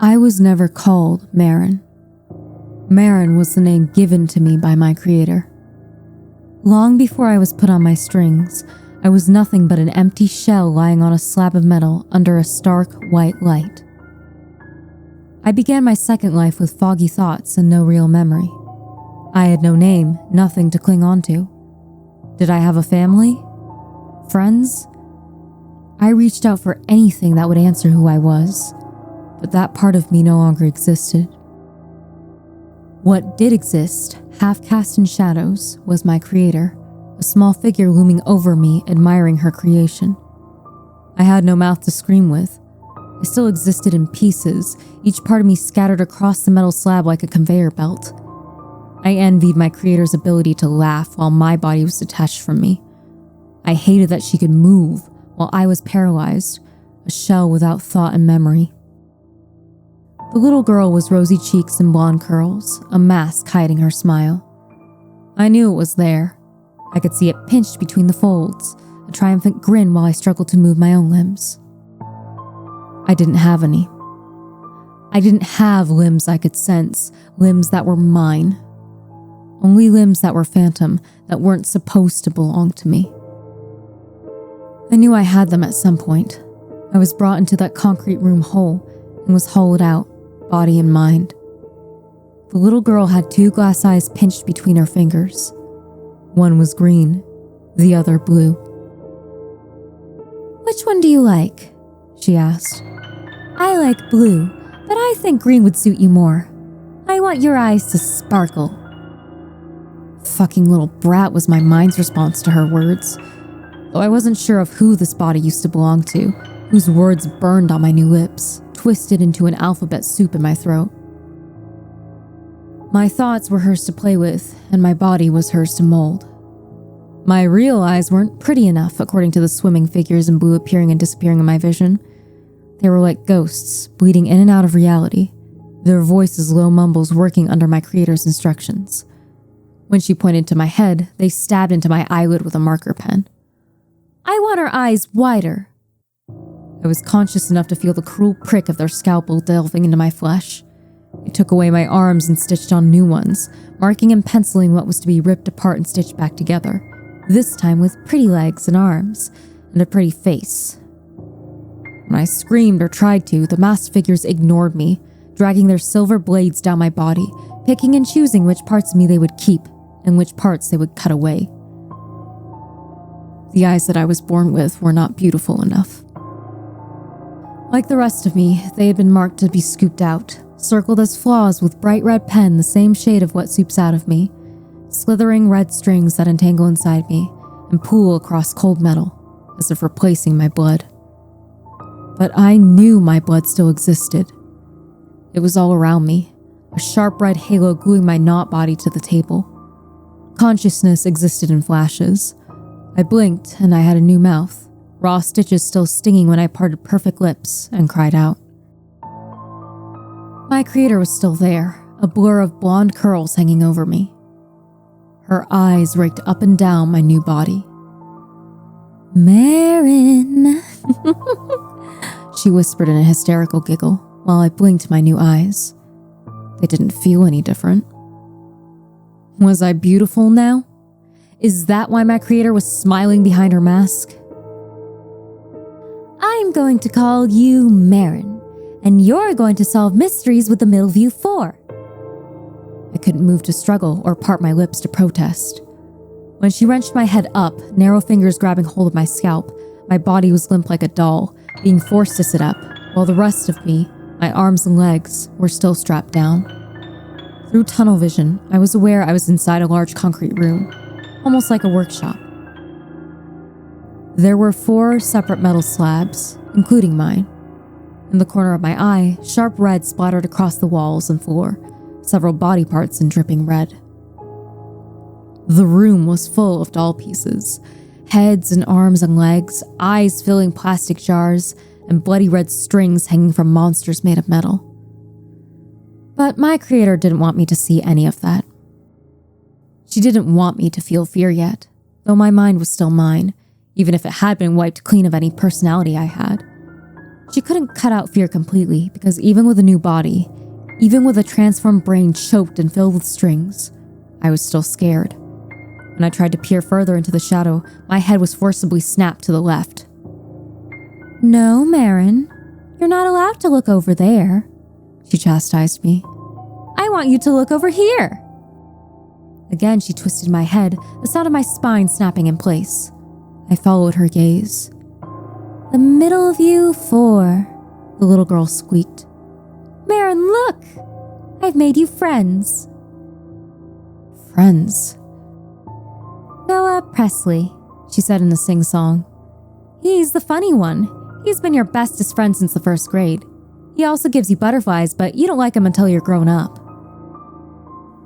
I was never called Marin. Marin was the name given to me by my creator. Long before I was put on my strings, I was nothing but an empty shell lying on a slab of metal under a stark white light. I began my second life with foggy thoughts and no real memory. I had no name, nothing to cling on to. Did I have a family? Friends? I reached out for anything that would answer who I was, but that part of me no longer existed. What did exist, half cast in shadows, was my creator, a small figure looming over me, admiring her creation. I had no mouth to scream with. I still existed in pieces, each part of me scattered across the metal slab like a conveyor belt. I envied my creator's ability to laugh while my body was detached from me. I hated that she could move while I was paralyzed, a shell without thought and memory. The little girl was rosy cheeks and blonde curls, a mask hiding her smile. I knew it was there. I could see it pinched between the folds, a triumphant grin while I struggled to move my own limbs. I didn't have any. I didn't have limbs I could sense, limbs that were mine. Only limbs that were phantom, that weren't supposed to belong to me. I knew I had them at some point. I was brought into that concrete room whole and was hollowed out, body and mind. The little girl had 2 glass eyes pinched between her fingers. One was green, the other blue. "Which one do you like?" she asked. "I like blue, but I think green would suit you more. I want your eyes to sparkle." Fucking little brat was my mind's response to her words, though I wasn't sure of who this body used to belong to, whose words burned on my new lips, twisted into an alphabet soup in my throat. My thoughts were hers to play with, and my body was hers to mold. My real eyes weren't pretty enough, according to the swimming figures in blue appearing and disappearing in my vision. They were like ghosts, bleeding in and out of reality, their voices low mumbles working under my creator's instructions. When she pointed to my head, they stabbed into my eyelid with a marker pen. "I want her eyes wider." I was conscious enough to feel the cruel prick of their scalpel delving into my flesh. They took away my arms and stitched on new ones, marking and penciling what was to be ripped apart and stitched back together, this time with pretty legs and arms, and a pretty face. When I screamed or tried to, the masked figures ignored me, dragging their silver blades down my body, picking and choosing which parts of me they would keep and which parts they would cut away. The eyes that I was born with were not beautiful enough. Like the rest of me, they had been marked to be scooped out, circled as flaws with bright red pen the same shade of what soups out of me, slithering red strings that entangle inside me and pool across cold metal, as if replacing my blood. But I knew my blood still existed. It was all around me, a sharp red halo gluing my not body to the table. Consciousness existed in flashes. I blinked and I had a new mouth, raw stitches still stinging when I parted perfect lips and cried out. My creator was still there, a blur of blonde curls hanging over me. Her eyes raked up and down my new body. "Marin," she whispered in a hysterical giggle while I blinked my new eyes. They didn't feel any different. Was I beautiful now? Is that why my creator was smiling behind her mask? "I'm going to call you Marin, and you're going to solve mysteries with the Millview 4. I couldn't move to struggle or part my lips to protest. When she wrenched my head up, narrow fingers grabbing hold of my scalp, my body was limp like a doll, being forced to sit up, while the rest of me, my arms and legs, were still strapped down. Through tunnel vision, I was aware I was inside a large concrete room, almost like a workshop. There were 4 separate metal slabs, including mine. In the corner of my eye, sharp red splattered across the walls and floor, several body parts in dripping red. The room was full of doll pieces, heads and arms and legs, eyes filling plastic jars, and bloody red strings hanging from monsters made of metal. But my creator didn't want me to see any of that. She didn't want me to feel fear yet, though my mind was still mine, even if it had been wiped clean of any personality I had. She couldn't cut out fear completely because even with a new body, even with a transformed brain choked and filled with strings, I was still scared. When I tried to peer further into the shadow, my head was forcibly snapped to the left. "No, Marin, you're not allowed to look over there," she chastised me. "I want you to look over here." Again, she twisted my head, the sound of my spine snapping in place. I followed her gaze. "The middle of you 4, the little girl squeaked. "Marin, look! I've made you friends." Friends? "Noah Presley," she said in a sing-song. "He's the funny one. He's been your bestest friend since the 1st grade. He also gives you butterflies, but you don't like him until you're grown up."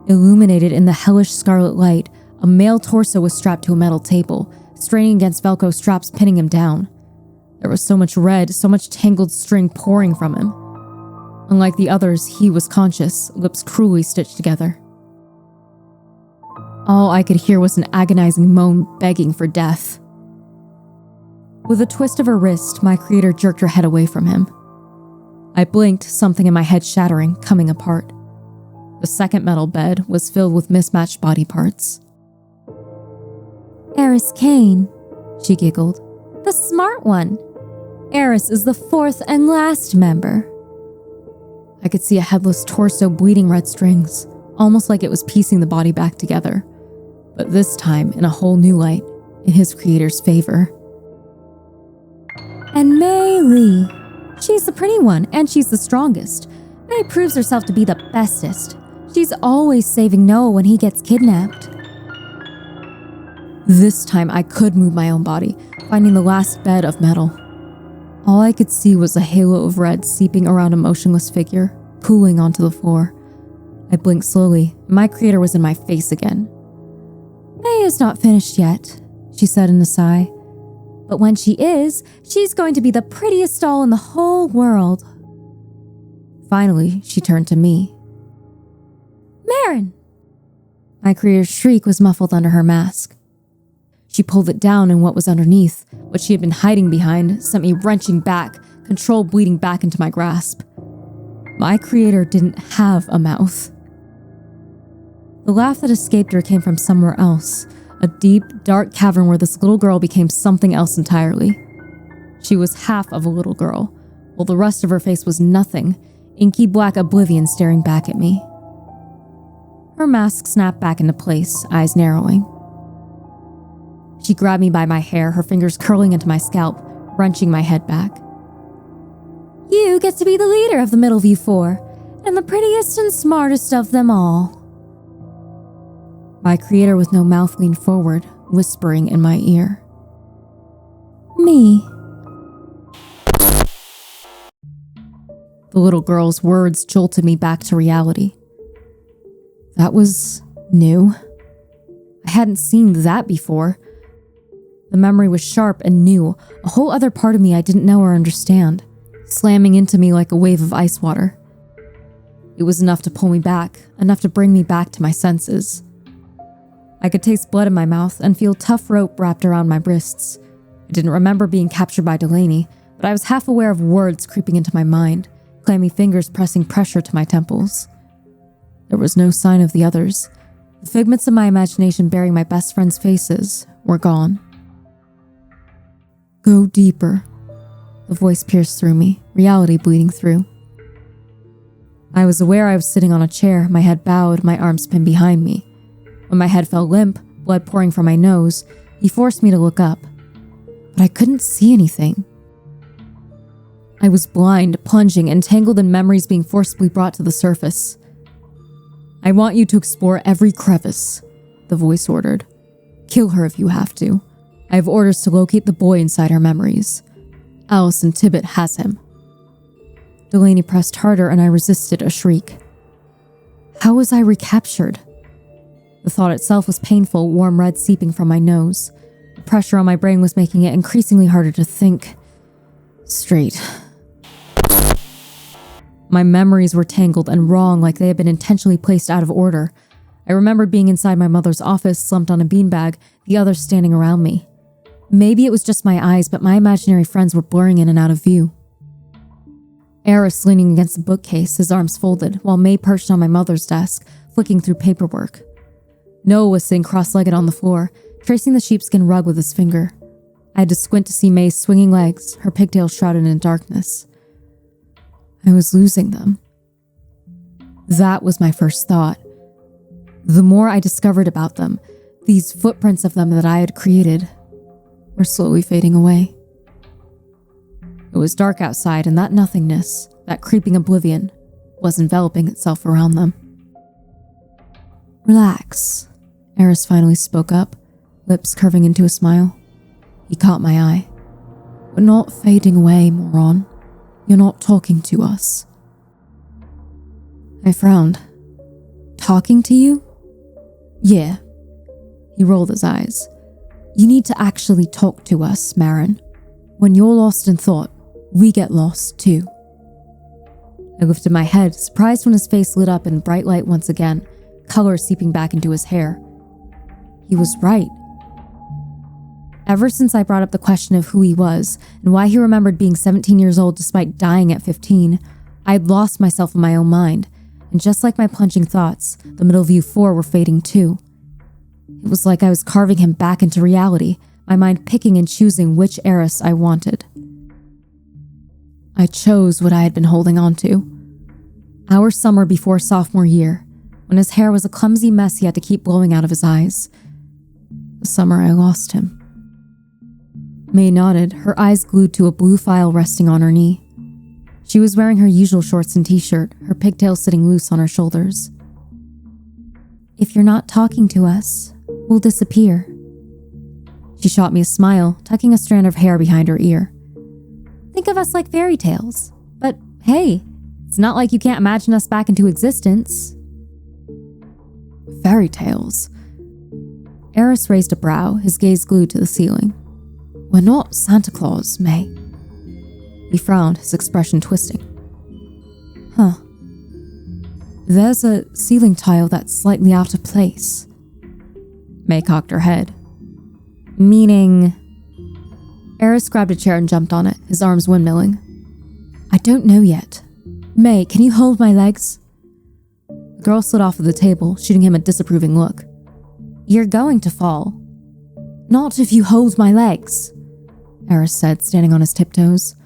Illuminated in the hellish scarlet light, a male torso was strapped to a metal table, straining against Velcro straps pinning him down. There was so much red, so much tangled string pouring from him. Unlike the others, he was conscious, lips cruelly stitched together. All I could hear was an agonizing moan begging for death. With a twist of her wrist, my creator jerked her head away from him. I blinked, something in my head shattering, coming apart. The second metal bed was filled with mismatched body parts. "Eris Kane," she giggled. "The smart one. Eris is the 4th and last member." I could see a headless torso bleeding red strings, almost like it was piecing the body back together. But this time in a whole new light, in his creator's favor. "And May Lee. She's the pretty one, and she's the strongest. May proves herself to be the bestest. She's always saving Noah when he gets kidnapped." This time I could move my own body, finding the last bed of metal. All I could see was a halo of red seeping around a motionless figure, pooling onto the floor. I blinked slowly, and my creator was in my face again. "May is not finished yet," she said in a sigh. "But when she is, she's going to be the prettiest doll in the whole world." Finally, she turned to me. "Marin!" My creator's shriek was muffled under her mask. She pulled it down, and what was underneath, what she had been hiding behind, sent me wrenching back, control bleeding back into my grasp. My creator didn't have a mouth. The laugh that escaped her came from somewhere else, a deep, dark cavern where this little girl became something else entirely. She was half of a little girl, while the rest of her face was nothing, inky black oblivion staring back at me. Her mask snapped back into place, eyes narrowing. She grabbed me by my hair, her fingers curling into my scalp, wrenching my head back. "You get to be the leader of the Middleview 4, and the prettiest and smartest of them all." My creator with no mouth leaned forward, whispering in my ear. "Me." The little girl's words jolted me back to reality. That was new. I hadn't seen that before. The memory was sharp and new, a whole other part of me I didn't know or understand, slamming into me like a wave of ice water. It was enough to pull me back, enough to bring me back to my senses. I could taste blood in my mouth and feel tough rope wrapped around my wrists. I didn't remember being captured by Delaney, but I was half aware of words creeping into my mind, clammy fingers pressing pressure to my temples. There was no sign of the others. The figments of my imagination bearing my best friends' faces were gone. "Go deeper." The voice pierced through me, reality bleeding through. I was aware I was sitting on a chair, my head bowed, my arms pinned behind me. When my head felt limp, blood pouring from my nose, he forced me to look up. But I couldn't see anything. I was blind, plunging, entangled in memories being forcibly brought to the surface. "I want you to explore every crevice," the voice ordered. "Kill her if you have to. I have orders to locate the boy inside her memories. Allison Tibbet has him." Delaney pressed harder and I resisted a shriek. How was I recaptured? The thought itself was painful, warm red seeping from my nose. The pressure on my brain was making it increasingly harder to think straight. My memories were tangled and wrong, like they had been intentionally placed out of order. I remembered being inside my mother's office, slumped on a beanbag, the others standing around me. Maybe it was just my eyes, but my imaginary friends were blurring in and out of view. Eris leaning against the bookcase, his arms folded, while May perched on my mother's desk, flicking through paperwork. Noah was sitting cross-legged on the floor, tracing the sheepskin rug with his finger. I had to squint to see May's swinging legs, her pigtails shrouded in darkness. I was losing them. That was my first thought. The more I discovered about them, these footprints of them that I had created were slowly fading away. It was dark outside, and that nothingness, that creeping oblivion, was enveloping itself around them. Relax, Eris finally spoke up, lips curving into a smile. He caught my eye. We're not fading away, moron. You're not talking to us. I frowned. Talking to you? Yeah. He rolled his eyes. You need to actually talk to us, Marin. When you're lost in thought, we get lost too. I lifted my head, surprised when his face lit up in bright light once again, color seeping back into his hair. He was right. Ever since I brought up the question of who he was and why he remembered being 17 years old despite dying at 15, I had lost myself in my own mind, and just like my plunging thoughts, the middle view 4 were fading too. It was like I was carving him back into reality, my mind picking and choosing which Eris I wanted. I chose what I had been holding on to. Our summer before sophomore year, when his hair was a clumsy mess he had to keep blowing out of his eyes. The summer I lost him. May nodded, her eyes glued to a blue file resting on her knee. She was wearing her usual shorts and t-shirt, her pigtails sitting loose on her shoulders. If you're not talking to us, we'll disappear. She shot me a smile, tucking a strand of hair behind her ear. Think of us like fairy tales. But hey, it's not like you can't imagine us back into existence. Fairy tales? Eris raised a brow, his gaze glued to the ceiling. We're not Santa Claus, May. He frowned, his expression twisting. Huh. There's a ceiling tile that's slightly out of place. May cocked her head. Meaning? Eris grabbed a chair and jumped on it, his arms windmilling. I don't know yet. May, can you hold my legs? The girl slid off of the table, shooting him a disapproving look. You're going to fall. Not if you hold my legs, Eris said, standing on his tiptoes.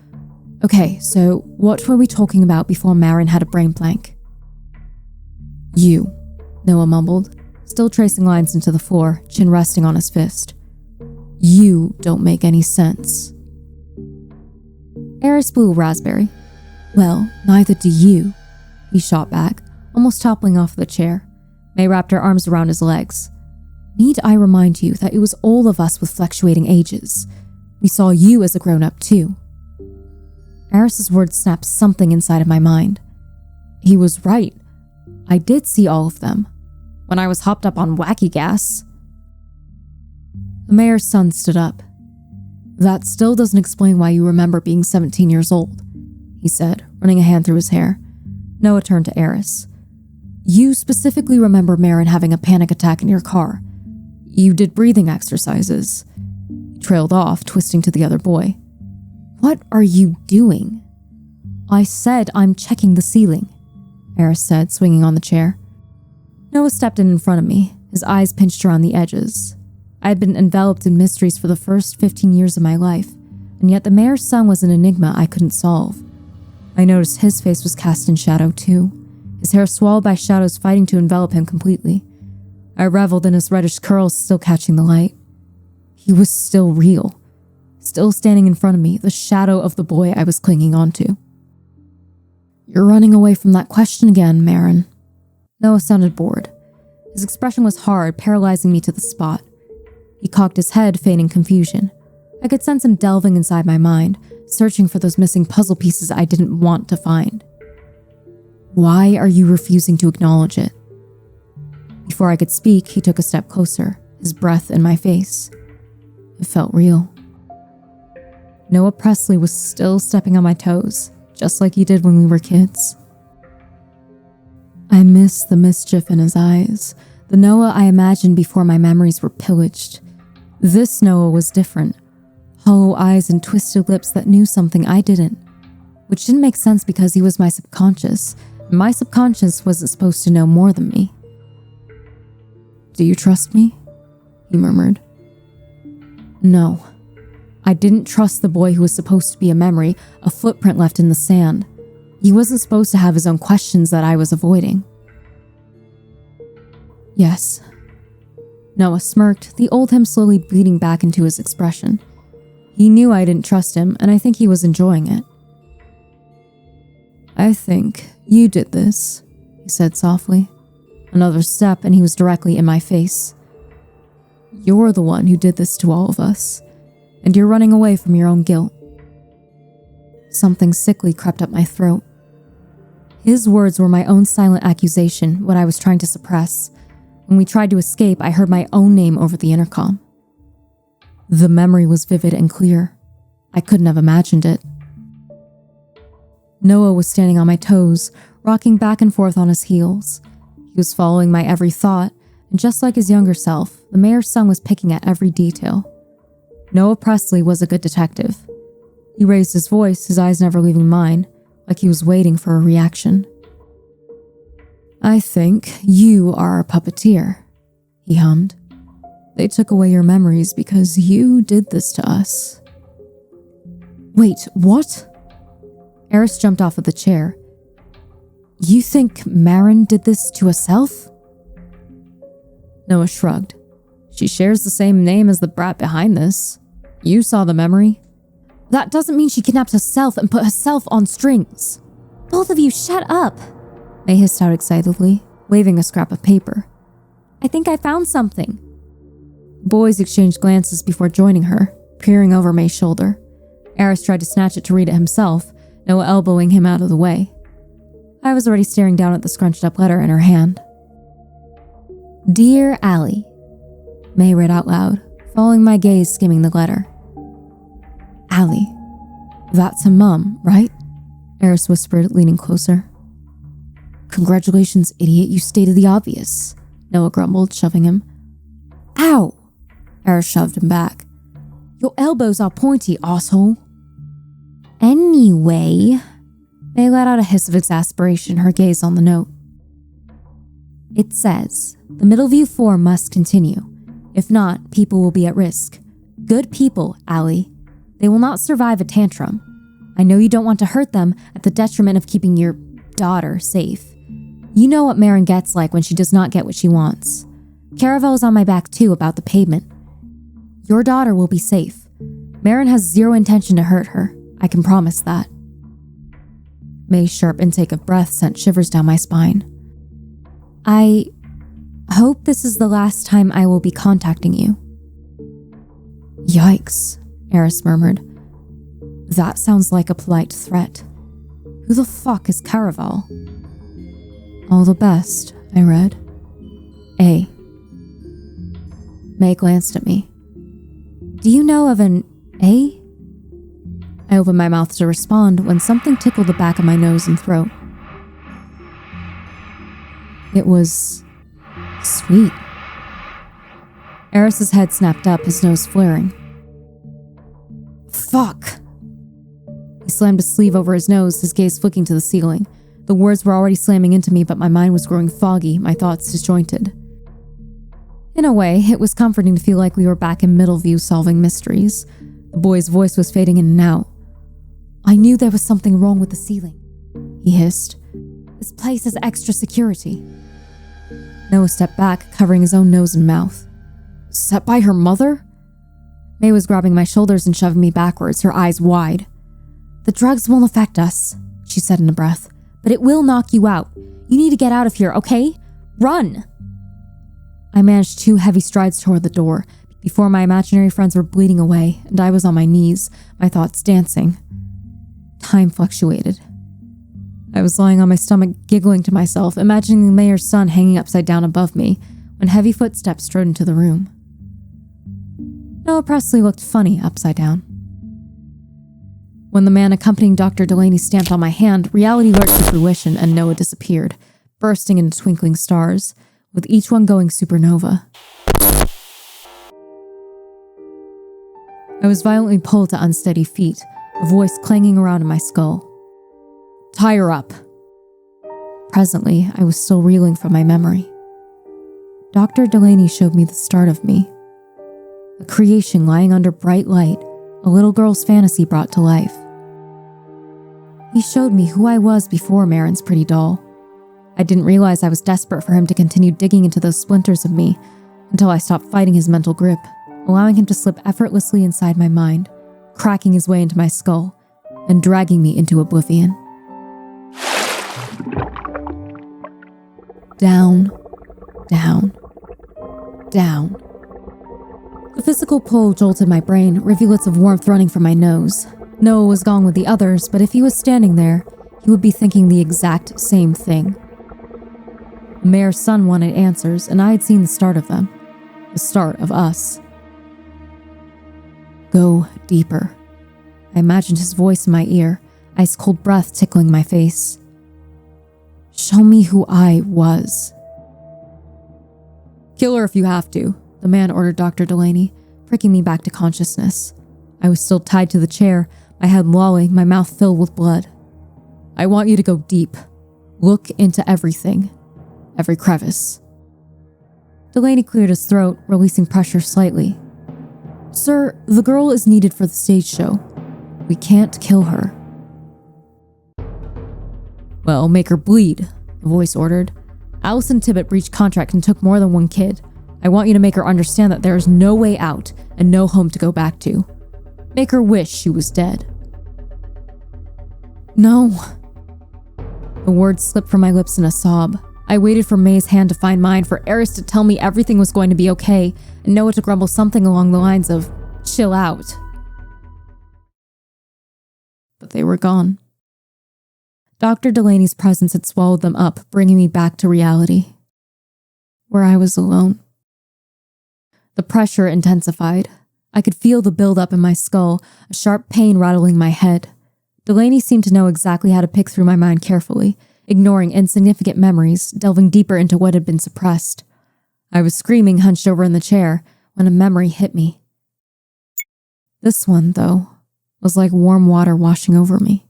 Okay, so what were we talking about before Marin had a brain blank? You, Noah mumbled, still tracing lines into the floor, chin resting on his fist. You don't make any sense. Eris blew a raspberry. Well, neither do you, he shot back, almost toppling off the chair. May wrapped her arms around his legs. Need I remind you that it was all of us with fluctuating ages? We saw you as a grown-up too. Eris's words snapped something inside of my mind. He was right. I did see all of them. When I was hopped up on wacky gas. The mayor's son stood up. That still doesn't explain why you remember being 17 years old, he said, running a hand through his hair. Noah turned to Eris. You specifically remember Marin having a panic attack in your car. You did breathing exercises. He trailed off, twisting to the other boy. What are you doing? I said I'm checking the ceiling, Eris said, swinging on the chair. Noah stepped in front of me, his eyes pinched around the edges. I had been enveloped in mysteries for the first 15 years of my life, and yet the mayor's son was an enigma I couldn't solve. I noticed his face was cast in shadow too, his hair swallowed by shadows fighting to envelop him completely. I reveled in his reddish curls still catching the light. He was still real, still standing in front of me, the shadow of the boy I was clinging onto. You're running away from that question again, Marin. Noah sounded bored. His expression was hard, paralyzing me to the spot. He cocked his head, feigning confusion. I could sense him delving inside my mind, searching for those missing puzzle pieces I didn't want to find. Why are you refusing to acknowledge it? Before I could speak, he took a step closer, his breath in my face. It felt real. Noah Presley was still stepping on my toes, just like he did when we were kids. I miss the mischief in his eyes, the Noah I imagined before my memories were pillaged. This Noah was different. Hollow eyes and twisted lips that knew something I didn't. which didn't make sense because he was my subconscious, and my subconscious wasn't supposed to know more than me. "Do you trust me?" he murmured. No. I didn't trust the boy who was supposed to be a memory, a footprint left in the sand. He wasn't supposed to have his own questions that I was avoiding. "Yes." Noah smirked, the old him slowly bleeding back into his expression. He knew I didn't trust him, and I think he was enjoying it. "I think you did this," he said softly. Another step, and he was directly in my face. "You're the one who did this to all of us, and you're running away from your own guilt." Something sickly crept up my throat. His words were my own silent accusation, what I was trying to suppress. When we tried to escape, I heard my own name over the intercom. The memory was vivid and clear. I couldn't have imagined it. Noah was standing on my toes, rocking back and forth on his heels. He was following my every thought, and just like his younger self, the mayor's son was picking at every detail. Noah Presley was a good detective. He raised his voice, his eyes never leaving mine, like he was waiting for a reaction. "I think you are a puppeteer," he hummed. "They took away your memories because you did this to us." "Wait, what?" Eris jumped off of the chair. "You think Marin did this to herself?" Noah shrugged. "She shares the same name as the brat behind this. You saw the memory." "That doesn't mean she kidnapped herself and put herself on strings." "Both of you, shut up," May hissed out excitedly, waving a scrap of paper. "I think I found something." The boys exchanged glances before joining her, peering over May's shoulder. Eris tried to snatch it to read it himself, Noah elbowing him out of the way. I was already staring down at the scrunched up letter in her hand. "Dear Allie," May read out loud, following my gaze skimming the letter. "Allie, that's her mum, right?" Eris whispered, leaning closer. "Congratulations, idiot, you stated the obvious," Noah grumbled, shoving him. "Ow!" Eris shoved him back. "Your elbows are pointy, asshole." "Anyway," May let out a hiss of exasperation, her gaze on the note. "It says, the Middleview 4 must continue. If not, people will be at risk. Good people, Allie. They will not survive a tantrum. I know you don't want to hurt them at the detriment of keeping your daughter safe. You know what Marin gets like when she does not get what she wants. Caravel's on my back too about the payment. Your daughter will be safe. Marin has zero intention to hurt her. I can promise that." May's sharp intake of breath sent shivers down my spine. "I hope this is the last time I will be contacting you." "Yikes," Eris murmured. "That sounds like a polite threat. Who the fuck is Caravel?" "All the best," I read. "A." May glanced at me. "Do you know of an A?" I opened my mouth to respond when something tickled the back of my nose and throat. It was sweet. Eris's head snapped up, his nose flaring. "Fuck!" He slammed his sleeve over his nose, his gaze flicking to the ceiling. The words were already slamming into me, but my mind was growing foggy, my thoughts disjointed. In a way, it was comforting to feel like we were back in Middleview solving mysteries. The boy's voice was fading in and out. "I knew there was something wrong with the ceiling," he hissed. "This place has extra security." Noah stepped back, covering his own nose and mouth. "Set by her mother?" May was grabbing my shoulders and shoving me backwards, her eyes wide. "The drugs won't affect us," she said in a breath, "but it will knock you out. You need to get out of here, okay? Run!" I managed 2 heavy strides toward the door, before my imaginary friends were bleeding away, and I was on my knees, my thoughts dancing. Time fluctuated. I was lying on my stomach, giggling to myself, imagining the mayor's son hanging upside down above me, when heavy footsteps strode into the room. Noah Presley looked funny upside down. When the man accompanying Dr. Delaney stamped on my hand, reality lurched to fruition and Noah disappeared, bursting into twinkling stars, with each one going supernova. I was violently pulled to unsteady feet, a voice clanging around in my skull. Tie her up." Presently, I was still reeling from my memory. Dr. Delaney showed me the start of me. A creation lying under bright light, a little girl's fantasy brought to life. He showed me who I was before Marin's pretty doll. I didn't realize I was desperate for him to continue digging into those splinters of me until I stopped fighting his mental grip, allowing him to slip effortlessly inside my mind, cracking his way into my skull, and dragging me into oblivion. Down, down, down. The physical pull jolted my brain, rivulets of warmth running from my nose. Noah was gone with the others, but if he was standing there, he would be thinking the exact same thing. The mayor's son wanted answers, and I had seen the start of them. The start of us. Go deeper. I imagined his voice in my ear, ice-cold breath tickling my face. Show me who I was. Kill her if you have to, the man ordered Dr. Delaney, pricking me back to consciousness. I was still tied to the chair, my head lolling, my mouth filled with blood. I want you to go deep. Look into everything. Every crevice. Delaney cleared his throat, releasing pressure slightly. Sir, the girl is needed for the stage show. We can't kill her. Well, make her bleed, the voice ordered. Allison Tibbett breached contract and took more than one kid. I want you to make her understand that there is no way out and no home to go back to. Make her wish she was dead. No. The words slipped from my lips in a sob. I waited for May's hand to find mine, for Eris to tell me everything was going to be okay, and Noah to grumble something along the lines of, chill out. But they were gone. Dr. Delaney's presence had swallowed them up, bringing me back to reality, where I was alone. The pressure intensified. I could feel the buildup in my skull, a sharp pain rattling my head. Delaney seemed to know exactly how to pick through my mind carefully, ignoring insignificant memories, delving deeper into what had been suppressed. I was screaming, hunched over in the chair, when a memory hit me. This one, though, was like warm water washing over me.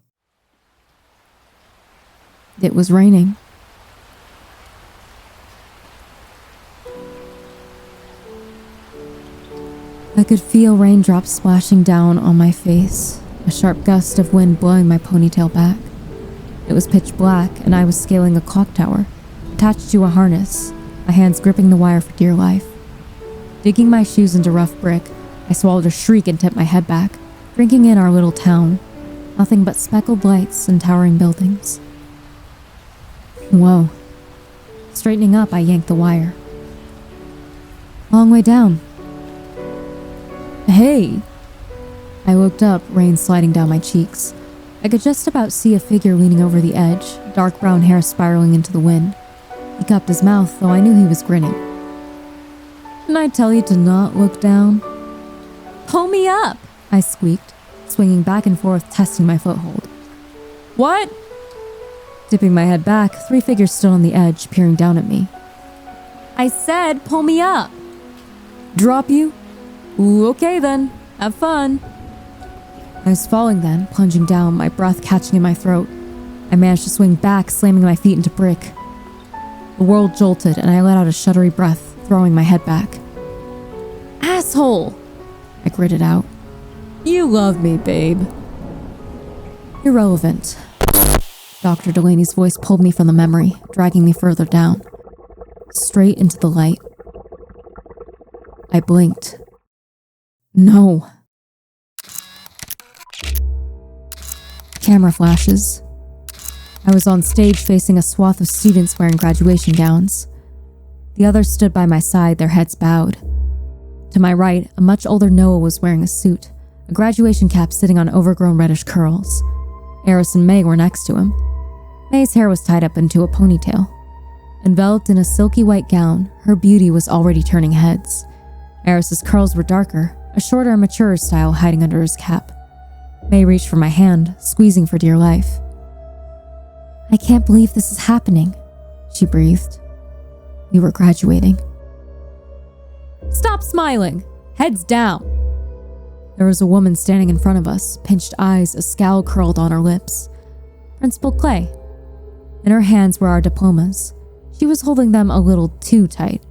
It was raining. I could feel raindrops splashing down on my face, a sharp gust of wind blowing my ponytail back. It was pitch black, and I was scaling a clock tower, attached to a harness, my hands gripping the wire for dear life. Digging my shoes into rough brick, I swallowed a shriek and tipped my head back, drinking in our little town. Nothing but speckled lights and towering buildings. Whoa. Straightening up, I yanked the wire. Long way down. Hey! I looked up, rain sliding down my cheeks. I could just about see a figure leaning over the edge, dark brown hair spiraling into the wind. He cupped his mouth, though I knew he was grinning. Didn't I tell you to not look down? Pull me up, I squeaked, swinging back and forth, testing my foothold. What? Dipping my head back, three figures stood on the edge, peering down at me. I said, pull me up. Drop you? Ooh, okay then. Have fun. I was falling then, plunging down, my breath catching in my throat. I managed to swing back, slamming my feet into brick. The world jolted, and I let out a shuddery breath, throwing my head back. Asshole! I gritted out. You love me, babe. Irrelevant. Dr. Delaney's voice pulled me from the memory, dragging me further down. Straight into the light. I blinked. No. Camera flashes. I was on stage facing a swath of students wearing graduation gowns. The others stood by my side, their heads bowed. To my right, a much older Noah was wearing a suit, a graduation cap sitting on overgrown reddish curls. Eris and May were next to him. May's hair was tied up into a ponytail. Enveloped in a silky white gown, her beauty was already turning heads. Eris's curls were darker, a shorter and maturer style hiding under his cap. May reached for my hand, squeezing for dear life. I can't believe this is happening, she breathed. We were graduating. Stop smiling! Heads down! There was a woman standing in front of us, pinched eyes, a scowl curled on her lips. Principal Clay. In her hands were our diplomas. She was holding them a little too tight.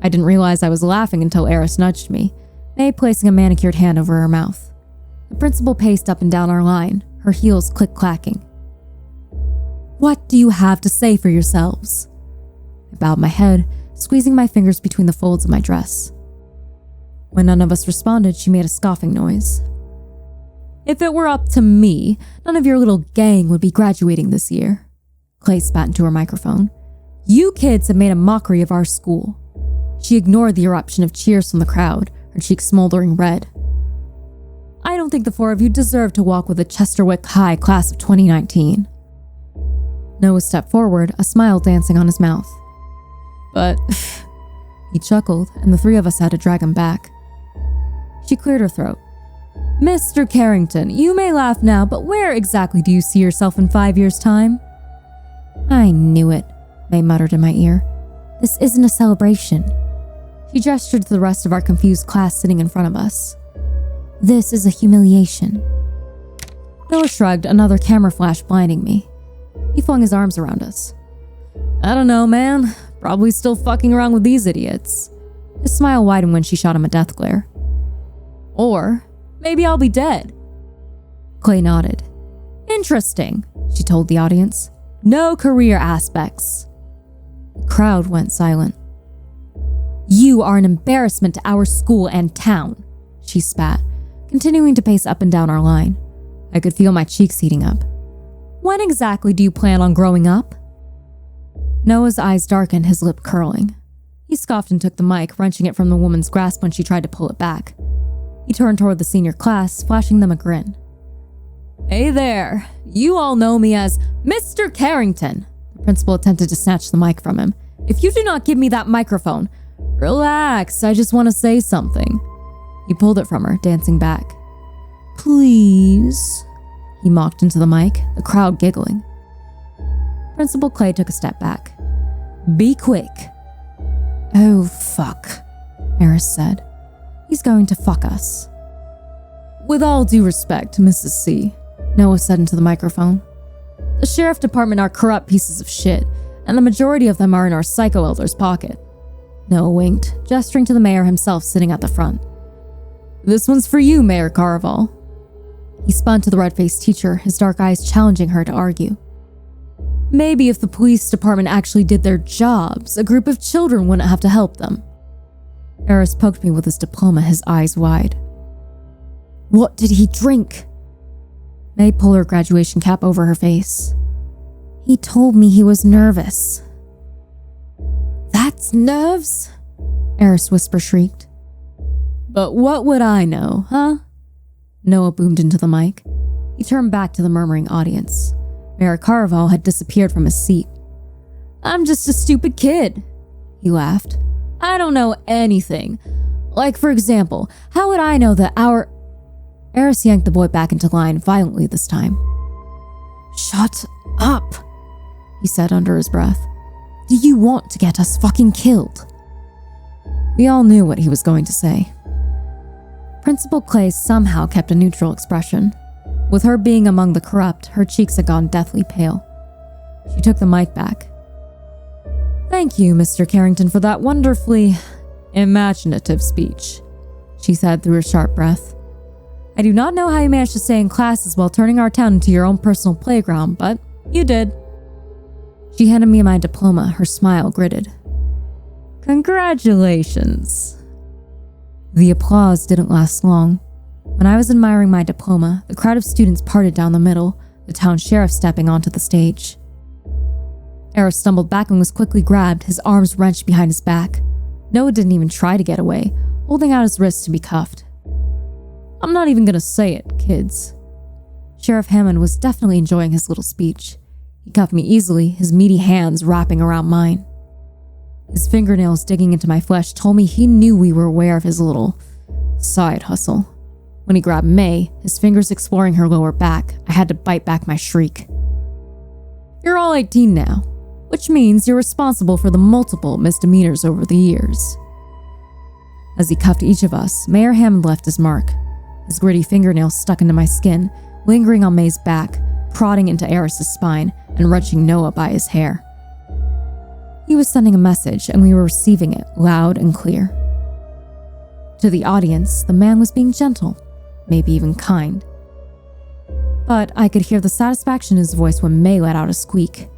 I didn't realize I was laughing until Eris nudged me, May placing a manicured hand over her mouth. The principal paced up and down our line, her heels click-clacking. What do you have to say for yourselves? I bowed my head, squeezing my fingers between the folds of my dress. When none of us responded, she made a scoffing noise. If it were up to me, none of your little gang would be graduating this year. Clay spat into her microphone. You kids have made a mockery of our school. She ignored the eruption of cheers from the crowd, her cheeks smoldering red. I don't think the four of you deserve to walk with the Chesterwick High class of 2019. Noah stepped forward, a smile dancing on his mouth. But he chuckled, and the three of us had to drag him back. She cleared her throat. Mr. Carrington, you may laugh now, but where exactly do you see yourself in 5 years' time? I knew it, May muttered in my ear. This isn't a celebration. She gestured to the rest of our confused class sitting in front of us. This is a humiliation. Noah shrugged, another camera flash blinding me. He flung his arms around us. I don't know, man. Probably still fucking around with these idiots. His smile widened when she shot him a death glare. Or maybe I'll be dead. Clay nodded. Interesting, she told the audience. No career aspects. The crowd went silent. You are an embarrassment to our school and town, she spat, continuing to pace up and down our line. I could feel my cheeks heating up. When exactly do you plan on growing up? Noah's eyes darkened, his lip curling. He scoffed and took the mic, wrenching it from the woman's grasp when she tried to pull it back. He turned toward the senior class, flashing them a grin. Hey there, you all know me as Mr. Carrington. The principal attempted to snatch the mic from him. If you do not give me that microphone, relax, I just want to say something. He pulled it from her, dancing back. Please, he mocked into the mic, the crowd giggling. Principal Clay took a step back. Be quick. Oh, fuck, Eris said. He's going to fuck us. With all due respect, Mrs. C, Noah said into the microphone. The sheriff department are corrupt pieces of shit, and the majority of them are in our psycho elder's pocket. Noah winked, gesturing to the mayor himself sitting at the front. This one's for you, Mayor Caraval. He spun to the red-faced teacher, his dark eyes challenging her to argue. Maybe if the police department actually did their jobs, a group of children wouldn't have to help them. Eris poked me with his diploma, his eyes wide. What did he drink? May pulled her graduation cap over her face. He told me he was nervous. That's nerves? Eris whisper shrieked. But what would I know, huh? Noah boomed into the mic. He turned back to the murmuring audience. Mayor Caraval had disappeared from his seat. I'm just a stupid kid, he laughed. I don't know anything. Like, for example, how would I know that our... Eris yanked the boy back into line, violently this time. Shut up, he said under his breath. Do you want to get us fucking killed? We all knew what he was going to say. Principal Clay somehow kept a neutral expression. With her being among the corrupt, her cheeks had gone deathly pale. She took the mic back. Thank you, Mr. Carrington, for that wonderfully imaginative speech, she said through a sharp breath. I do not know how you managed to stay in classes while turning our town into your own personal playground, but you did. She handed me my diploma, her smile gritted. Congratulations. The applause didn't last long. When I was admiring my diploma, the crowd of students parted down the middle, the town sheriff stepping onto the stage. Eris stumbled back and was quickly grabbed, his arms wrenched behind his back. Noah didn't even try to get away, holding out his wrists to be cuffed. I'm not even gonna say it, kids. Sheriff Hammond was definitely enjoying his little speech. He cuffed me easily, his meaty hands wrapping around mine. His fingernails digging into my flesh told me he knew we were aware of his little side hustle. When he grabbed May, his fingers exploring her lower back, I had to bite back my shriek. You're all 18 now, which means you're responsible for the multiple misdemeanors over the years. As he cuffed each of us, Mayor Hammond left his mark. His gritty fingernails stuck into my skin, lingering on May's back, prodding into Eris's spine and wrenching Noah by his hair. He was sending a message, and we were receiving it loud and clear. To the audience, the man was being gentle, maybe even kind. But I could hear the satisfaction in his voice when May let out a squeak.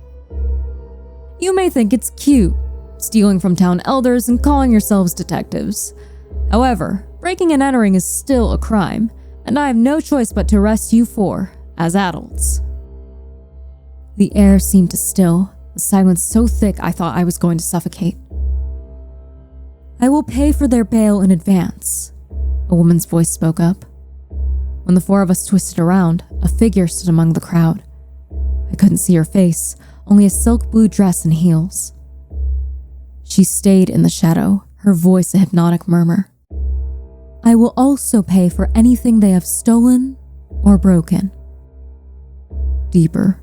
You may think it's cute, stealing from town elders and calling yourselves detectives. However, breaking and entering is still a crime, and I have no choice but to arrest you for, as adults. The air seemed to still, the silence so thick I thought I was going to suffocate. I will pay for their bail in advance, a woman's voice spoke up. When the four of us twisted around, a figure stood among the crowd. I couldn't see her face, only a silk blue dress and heels. She stayed in the shadow, her voice a hypnotic murmur. I will also pay for anything they have stolen or broken. Deeper.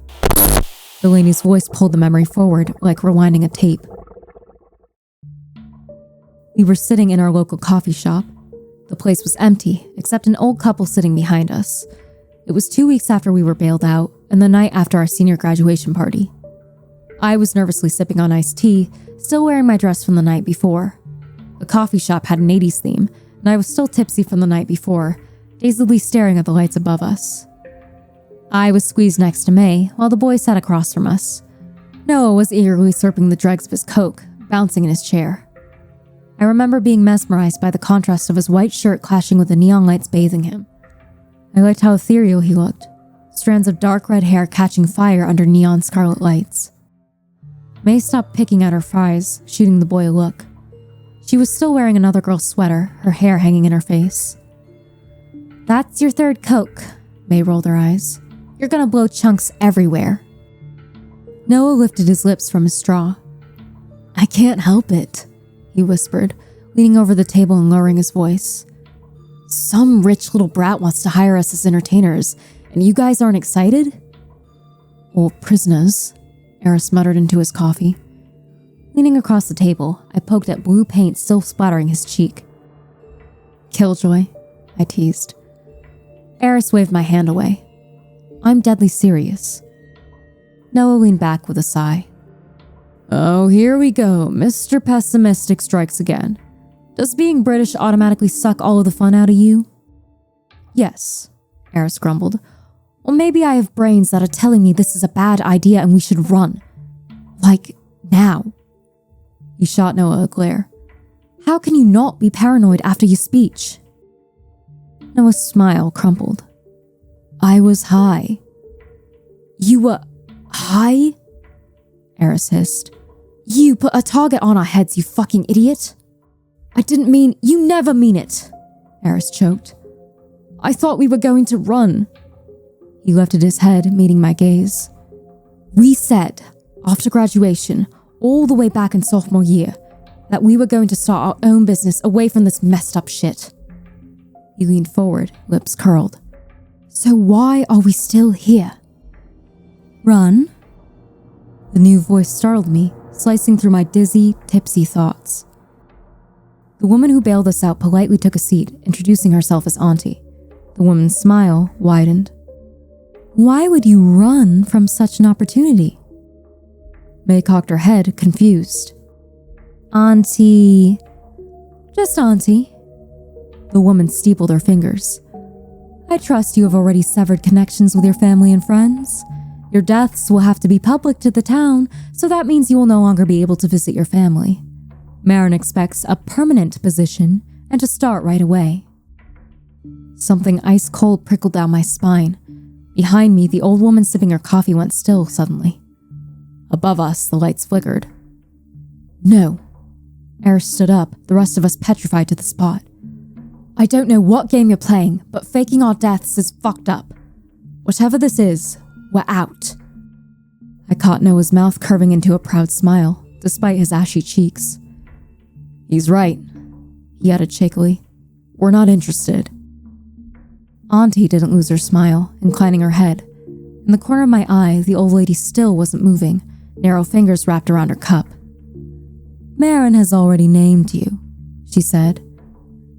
Delaney's voice pulled the memory forward, like rewinding a tape. We were sitting in our local coffee shop. The place was empty, except an old couple sitting behind us. It was 2 weeks after we were bailed out, and the night after our senior graduation party. I was nervously sipping on iced tea, still wearing my dress from the night before. The coffee shop had an 80s theme, and I was still tipsy from the night before, dazedly staring at the lights above us. I was squeezed next to May, while the boy sat across from us. Noah was eagerly slurping the dregs of his Coke, bouncing in his chair. I remember being mesmerized by the contrast of his white shirt clashing with the neon lights bathing him. I liked how ethereal he looked, strands of dark red hair catching fire under neon scarlet lights. May stopped picking at her fries, shooting the boy a look. She was still wearing another girl's sweater, her hair hanging in her face. That's your third Coke, May rolled her eyes. You're gonna blow chunks everywhere. Noah lifted his lips from his straw. I can't help it, he whispered, leaning over the table and lowering his voice. Some rich little brat wants to hire us as entertainers, and you guys aren't excited? Well, prisoners, Eris muttered into his coffee. Leaning across the table, I poked at blue paint still splattering his cheek. Killjoy, I teased. Eris waved my hand away. I'm deadly serious. Noah leaned back with a sigh. Oh, here we go. Mr. Pessimistic strikes again. Does being British automatically suck all of the fun out of you? Yes, Eris grumbled. Well, maybe I have brains that are telling me this is a bad idea and we should run. Like, now. He shot Noah a glare. How can you not be paranoid after your speech? Noah's smile crumpled. I was high. You were high? Eris hissed. You put a target on our heads, you fucking idiot. I didn't mean, you never mean it, Eris choked. I thought we were going to run. He lifted his head, meeting my gaze. We said, after graduation, all the way back in sophomore year, that we were going to start our own business away from this messed up shit. He leaned forward, lips curled. So why are we still here? Run? The new voice startled me, slicing through my dizzy, tipsy thoughts. The woman who bailed us out politely took a seat, introducing herself as Auntie. The woman's smile widened. Why would you run from such an opportunity? May cocked her head, confused. Auntie. Just Auntie. The woman steepled her fingers. I trust you have already severed connections with your family and friends. Your deaths will have to be public to the town, so that means you will no longer be able to visit your family. Marin expects a permanent position and to start right away. Something ice cold prickled down my spine. Behind me, the old woman sipping her coffee went still suddenly. Above us, the lights flickered. No. Eris stood up, the rest of us petrified to the spot. I don't know what game you're playing, but faking our deaths is fucked up. Whatever this is, we're out. I caught Noah's mouth curving into a proud smile, despite his ashy cheeks. He's right, he added shakily. We're not interested. Auntie didn't lose her smile, inclining her head. In the corner of my eye, the old lady still wasn't moving, narrow fingers wrapped around her cup. Marin has already named you, she said.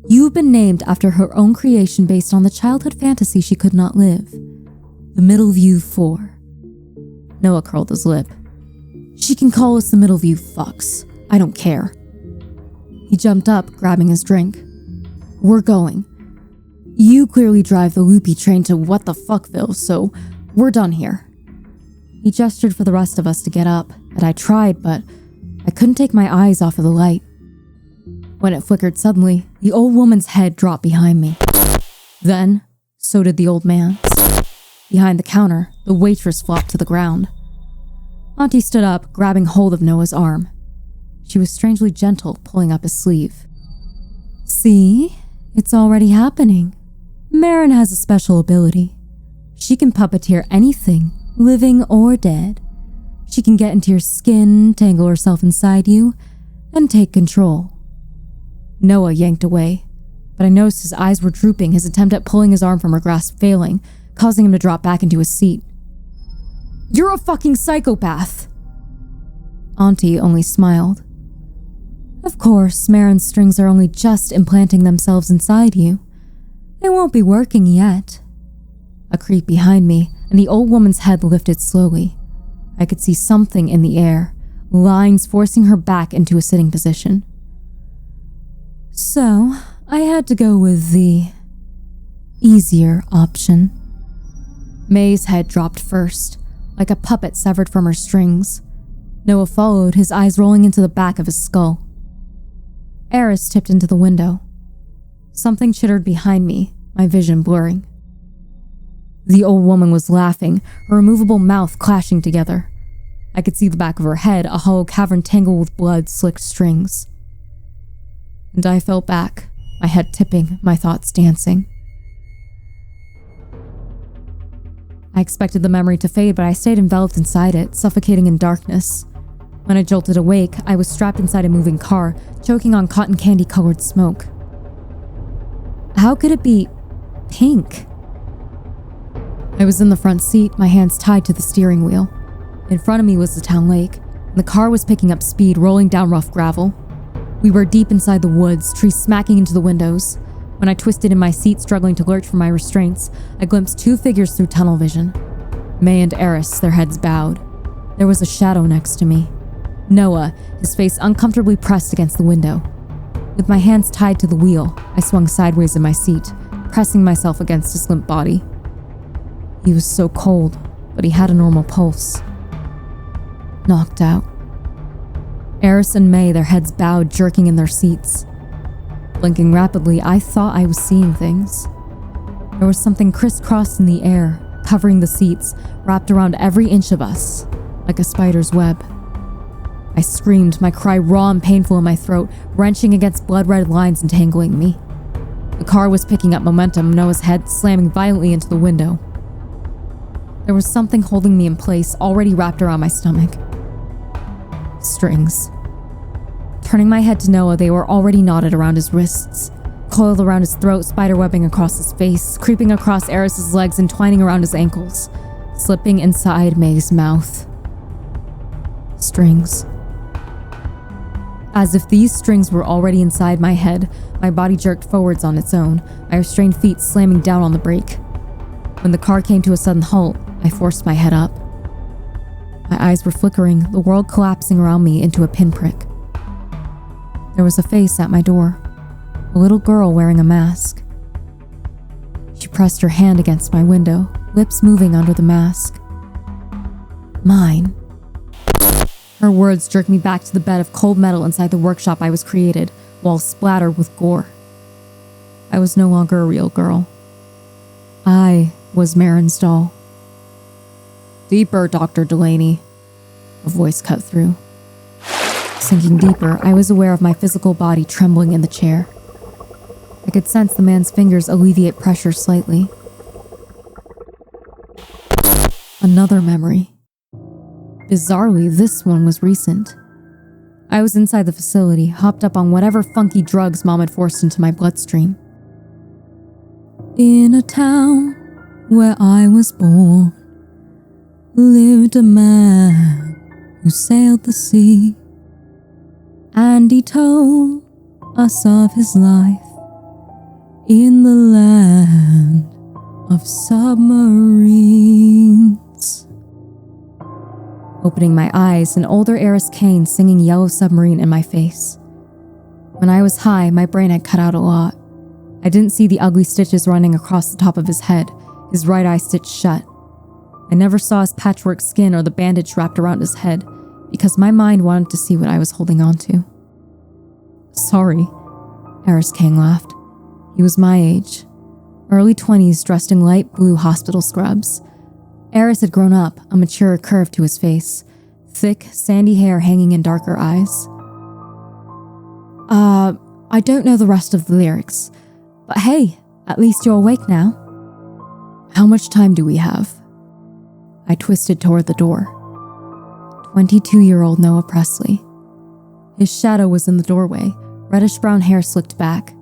You've been named after her own creation based on the childhood fantasy she could not live. The Middleview 4. Noah curled his lip. She can call us the Middleview fucks. I don't care. He jumped up, grabbing his drink. We're going. You clearly drive the loopy train to what the fuckville, so we're done here. He gestured for the rest of us to get up, and I tried, but I couldn't take my eyes off of the light. When it flickered suddenly, the old woman's head dropped behind me. Then, so did the old man's. Behind the counter, the waitress flopped to the ground. Auntie stood up, grabbing hold of Noah's arm. She was strangely gentle, pulling up his sleeve. See? It's already happening. Marin has a special ability. She can puppeteer anything, living or dead. She can get into your skin, tangle herself inside you, and take control. Noah yanked away, but I noticed his eyes were drooping, his attempt at pulling his arm from her grasp failing, causing him to drop back into his seat. You're a fucking psychopath! Auntie only smiled. Of course, Marin's strings are only just implanting themselves inside you. They won't be working yet. A creak behind me, and the old woman's head lifted slowly. I could see something in the air, lines forcing her back into a sitting position. So, I had to go with the easier option. May's head dropped first, like a puppet severed from her strings. Noah followed, his eyes rolling into the back of his skull. Eris tipped into the window. Something chittered behind me, my vision blurring. The old woman was laughing, her removable mouth clashing together. I could see the back of her head, a hollow cavern tangled with blood-slicked strings. And I fell back, my head tipping, my thoughts dancing. I expected the memory to fade, but I stayed enveloped inside it, suffocating in darkness. When I jolted awake, I was strapped inside a moving car, choking on cotton candy-colored smoke. How could it be pink? I was in the front seat, my hands tied to the steering wheel. In front of me was the town lake, and the car was picking up speed, rolling down rough gravel. We were deep inside the woods, trees smacking into the windows. When I twisted in my seat, struggling to lurch from my restraints, I glimpsed two figures through tunnel vision. May and Eris, their heads bowed. There was a shadow next to me. Noah, his face uncomfortably pressed against the window. With my hands tied to the wheel, I swung sideways in my seat, pressing myself against his limp body. He was so cold, but he had a normal pulse. Knocked out. Eris and May, their heads bowed, jerking in their seats. Blinking rapidly, I thought I was seeing things. There was something crisscrossed in the air, covering the seats, wrapped around every inch of us, like a spider's web. I screamed, my cry raw and painful in my throat, wrenching against blood-red lines entangling me. The car was picking up momentum, Noah's head slamming violently into the window. There was something holding me in place, already wrapped around my stomach. Strings. Turning my head to Noah, they were already knotted around his wrists, coiled around his throat, spiderwebbing across his face, creeping across Eris's legs and twining around his ankles, slipping inside May's mouth. Strings. As if these strings were already inside my head, my body jerked forwards on its own, my restrained feet slamming down on the brake. When the car came to a sudden halt, I forced my head up. My eyes were flickering, the world collapsing around me into a pinprick. There was a face at my door, a little girl wearing a mask. She pressed her hand against my window, lips moving under the mask. Mine. Her words jerked me back to the bed of cold metal inside the workshop I was created, walls splattered with gore. I was no longer a real girl. I was Marin's doll. Deeper, Dr. Delaney. A voice cut through. Sinking deeper, I was aware of my physical body trembling in the chair. I could sense the man's fingers alleviate pressure slightly. Another memory. Bizarrely, this one was recent. I was inside the facility, hopped up on whatever funky drugs Mom had forced into my bloodstream. In a town where I was born, lived a man who sailed the sea, and he told us of his life in the land of submarines. Opening my eyes, an older Eris Kane singing Yellow Submarine in my face. When I was high, my brain had cut out a lot. I didn't see the ugly stitches running across the top of his head, his right eye stitched shut. I never saw his patchwork skin or the bandage wrapped around his head, because my mind wanted to see what I was holding on to. Sorry, Eris Kane laughed. He was my age, early 20s, dressed in light blue hospital scrubs. Eris had grown up, a mature curve to his face, thick, sandy hair hanging in darker eyes. I don't know the rest of the lyrics, but hey, at least you're awake now. How much time do we have? I twisted toward the door. 22-year-old Noah Presley. His shadow was in the doorway, reddish-brown hair slicked back.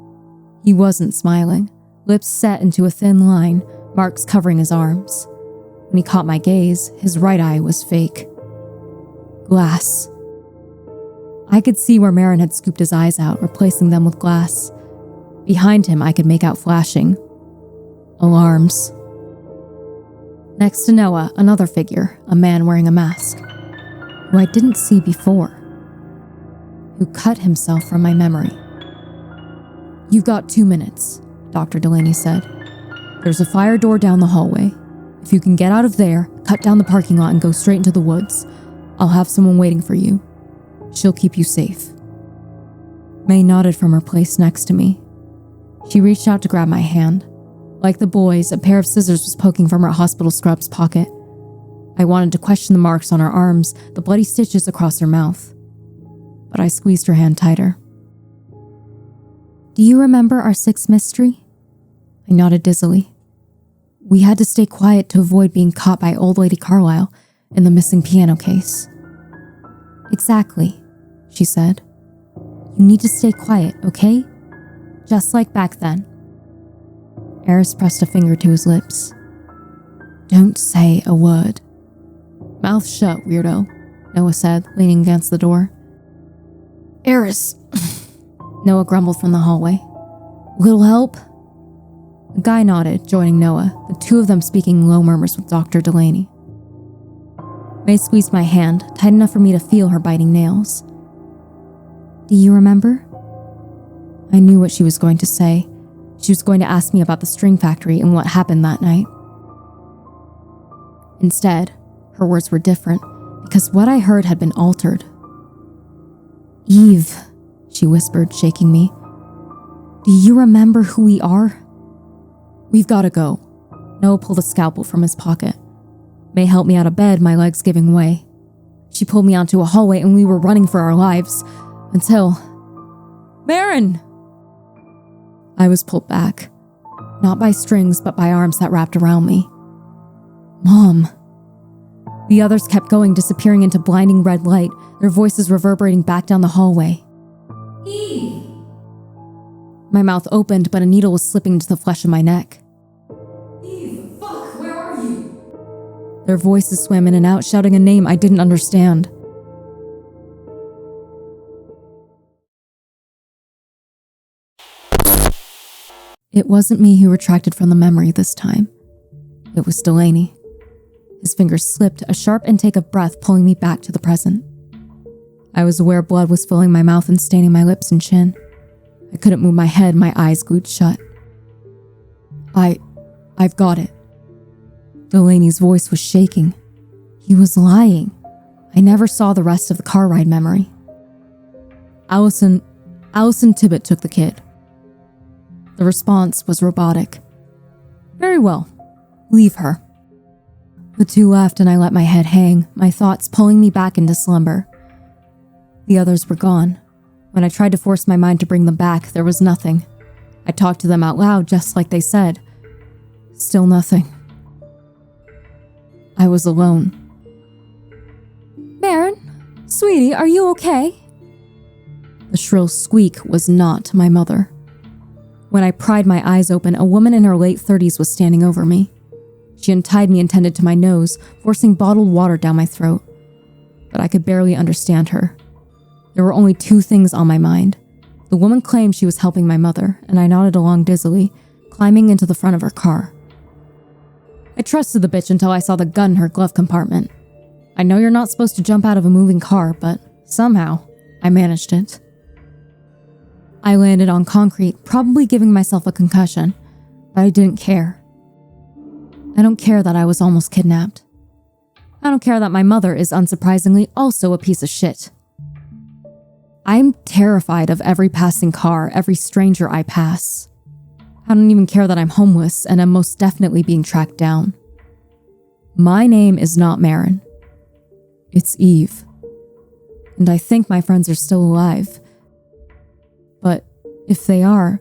He wasn't smiling, lips set into a thin line, marks covering his arms. When he caught my gaze, his right eye was fake. Glass. I could see where Marin had scooped his eyes out, replacing them with glass. Behind him, I could make out flashing. Alarms. Next to Noah, another figure, a man wearing a mask, who I didn't see before, who cut himself from my memory. You've got 2 minutes, Dr. Delaney said. There's a fire door down the hallway. If you can get out of there, cut down the parking lot and go straight into the woods. I'll have someone waiting for you. She'll keep you safe. May nodded from her place next to me. She reached out to grab my hand. Like the boys, a pair of scissors was poking from her hospital scrub's pocket. I wanted to question the marks on her arms, the bloody stitches across her mouth. But I squeezed her hand tighter. Do you remember our sixth mystery? I nodded dizzily. We had to stay quiet to avoid being caught by Old Lady Carlisle in the missing piano case. Exactly, she said. You need to stay quiet, okay? Just like back then. Eris pressed a finger to his lips. Don't say a word. Mouth shut, weirdo, Noah said, leaning against the door. Eris, Noah grumbled from the hallway. Little help? The guy nodded, joining Noah, the two of them speaking low murmurs with Dr. Delaney. May squeezed my hand, tight enough for me to feel her biting nails. Do you remember? I knew what she was going to say. She was going to ask me about the string factory and what happened that night. Instead, her words were different, because what I heard had been altered. Eve, she whispered, shaking me. Do you remember who we are? We've got to go. Noah pulled a scalpel from his pocket. May helped me out of bed, my legs giving way. She pulled me onto a hallway and we were running for our lives, until... Marin! I was pulled back, not by strings but by arms that wrapped around me. Mom. The others kept going, disappearing into blinding red light, their voices reverberating back down the hallway. Eve! My mouth opened, but a needle was slipping into the flesh of my neck. Eve, fuck, where are you? Their voices swam in and out, shouting a name I didn't understand. It wasn't me who retracted from the memory this time. It was Delaney. His fingers slipped, a sharp intake of breath pulling me back to the present. I was aware blood was filling my mouth and staining my lips and chin. I couldn't move my head, my eyes glued shut. I've got it. Delaney's voice was shaking. He was lying. I never saw the rest of the car ride memory. Allison Tibbett took the kid. The response was robotic. Very well. Leave her. The two left and I let my head hang, my thoughts pulling me back into slumber. The others were gone. When I tried to force my mind to bring them back, there was nothing. I talked to them out loud just like they said. Still nothing. I was alone. Marin, sweetie, are you okay? The shrill squeak was not my mother. When I pried my eyes open, a woman in her late 30s was standing over me. She untied me and tended to my nose, forcing bottled water down my throat. But I could barely understand her. There were only two things on my mind. The woman claimed she was helping my mother, and I nodded along dizzily, climbing into the front of her car. I trusted the bitch until I saw the gun in her glove compartment. I know you're not supposed to jump out of a moving car, but somehow I managed it. I landed on concrete, probably giving myself a concussion, but I didn't care. I don't care that I was almost kidnapped. I don't care that my mother is unsurprisingly also a piece of shit. I'm terrified of every passing car, every stranger I pass. I don't even care that I'm homeless and am most definitely being tracked down. My name is not Marin. It's Eve. And I think my friends are still alive. But if they are,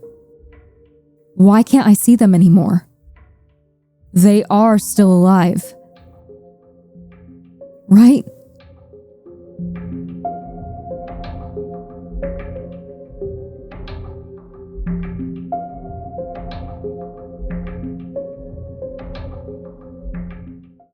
why can't I see them anymore? They are still alive. Right?